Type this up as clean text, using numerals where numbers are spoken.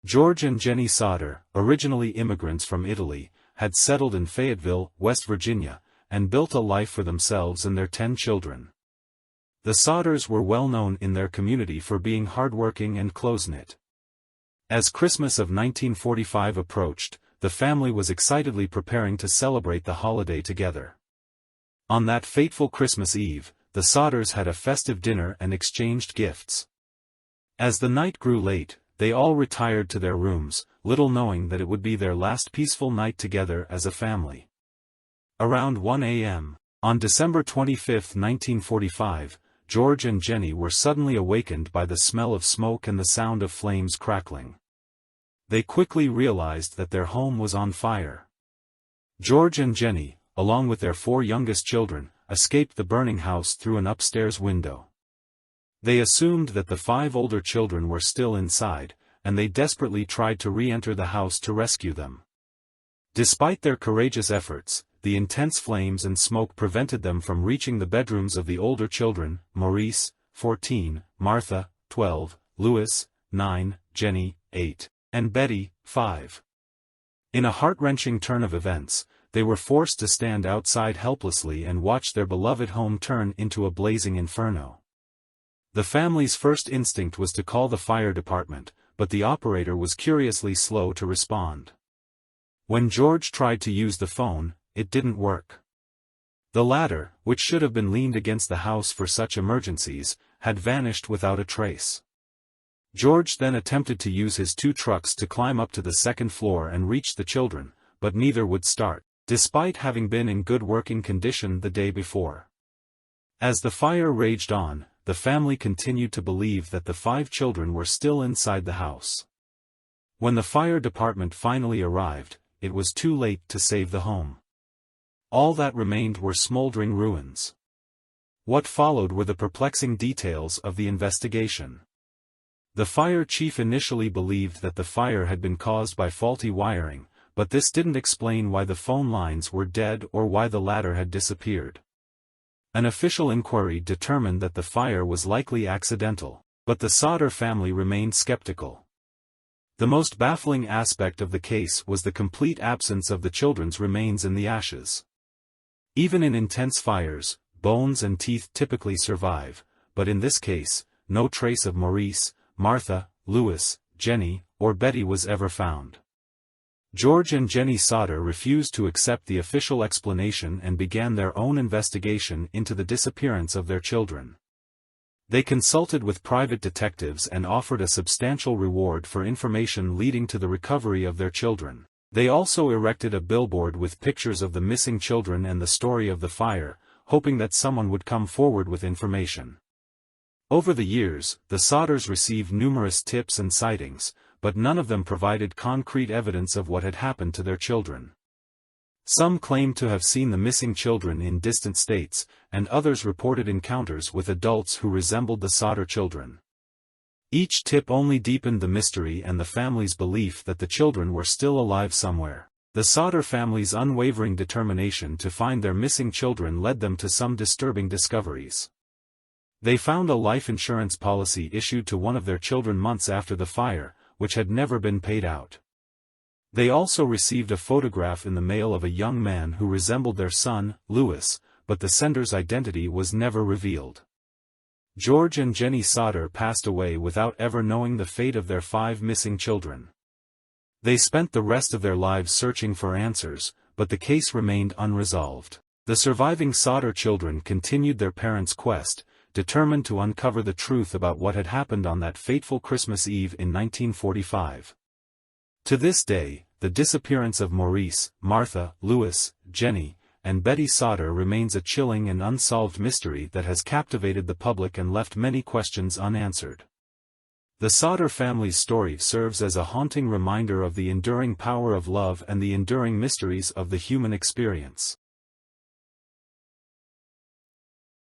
George and Jenny Sodder, originally immigrants from Italy, had settled in Fayetteville, West Virginia, and built a life for themselves and their 10 children. The Sodders were well known in their community for being hardworking and close-knit. As Christmas of 1945 approached, the family was excitedly preparing to celebrate the holiday together. On that fateful Christmas Eve, the Sodders had a festive dinner and exchanged gifts. As the night grew late, they all retired to their rooms, little knowing that it would be their last peaceful night together as a family. Around 1 a.m., on December 25, 1945, George and Jenny were suddenly awakened by the smell of smoke and the sound of flames crackling. They quickly realized that their home was on fire. George and Jenny, along with their 4 youngest children, escaped the burning house through an upstairs window. They assumed that the 5 older children were still inside, and they desperately tried to re-enter the house to rescue them. Despite their courageous efforts, the intense flames and smoke prevented them from reaching the bedrooms of the older children: Maurice, 14, Martha, 12, Louis, 9, Jenny, 8, and Betty, 5. In a heart-wrenching turn of events, they were forced to stand outside helplessly and watch their beloved home turn into a blazing inferno. The family's first instinct was to call the fire department, but the operator was curiously slow to respond. When George tried to use the phone, it didn't work. The ladder, which should have been leaned against the house for such emergencies, had vanished without a trace. George then attempted to use his 2 trucks to climb up to the 2nd floor and reach the children, but neither would start, despite having been in good working condition the day before. As the fire raged on, the family continued to believe that the 5 children were still inside the house. When the fire department finally arrived, it was too late to save the home. All that remained were smoldering ruins. What followed were the perplexing details of the investigation. The fire chief initially believed that the fire had been caused by faulty wiring, but this didn't explain why the phone lines were dead or why the ladder had disappeared. An official inquiry determined that the fire was likely accidental, but the Sodder family remained skeptical. The most baffling aspect of the case was the complete absence of the children's remains in the ashes. Even in intense fires, bones and teeth typically survive, but in this case, no trace of Maurice, Martha, Louis, Jenny, or Betty was ever found. George and Jenny Sodder refused to accept the official explanation and began their own investigation into the disappearance of their children. They consulted with private detectives and offered a substantial reward for information leading to the recovery of their children. They also erected a billboard with pictures of the missing children and the story of the fire, hoping that someone would come forward with information. Over the years, the Sodders received numerous tips and sightings, but none of them provided concrete evidence of what had happened to their children. Some claimed to have seen the missing children in distant states, and others reported encounters with adults who resembled the Sodder children. Each tip only deepened the mystery and the family's belief that the children were still alive somewhere. The Sodder family's unwavering determination to find their missing children led them to some disturbing discoveries. They found a life insurance policy issued to one of their children months after the fire, which had never been paid out. They also received a photograph in the mail of a young man who resembled their son, Louis, but the sender's identity was never revealed. George and Jenny Sodder passed away without ever knowing the fate of their 5 missing children. They spent the rest of their lives searching for answers, but the case remained unresolved. The surviving Sodder children continued their parents' quest, determined to uncover the truth about what had happened on that fateful Christmas Eve in 1945. To this day, the disappearance of Maurice, Martha, Louis, Jenny, and Betty Sodder remains a chilling and unsolved mystery that has captivated the public and left many questions unanswered. The Sodder family's story serves as a haunting reminder of the enduring power of love and the enduring mysteries of the human experience.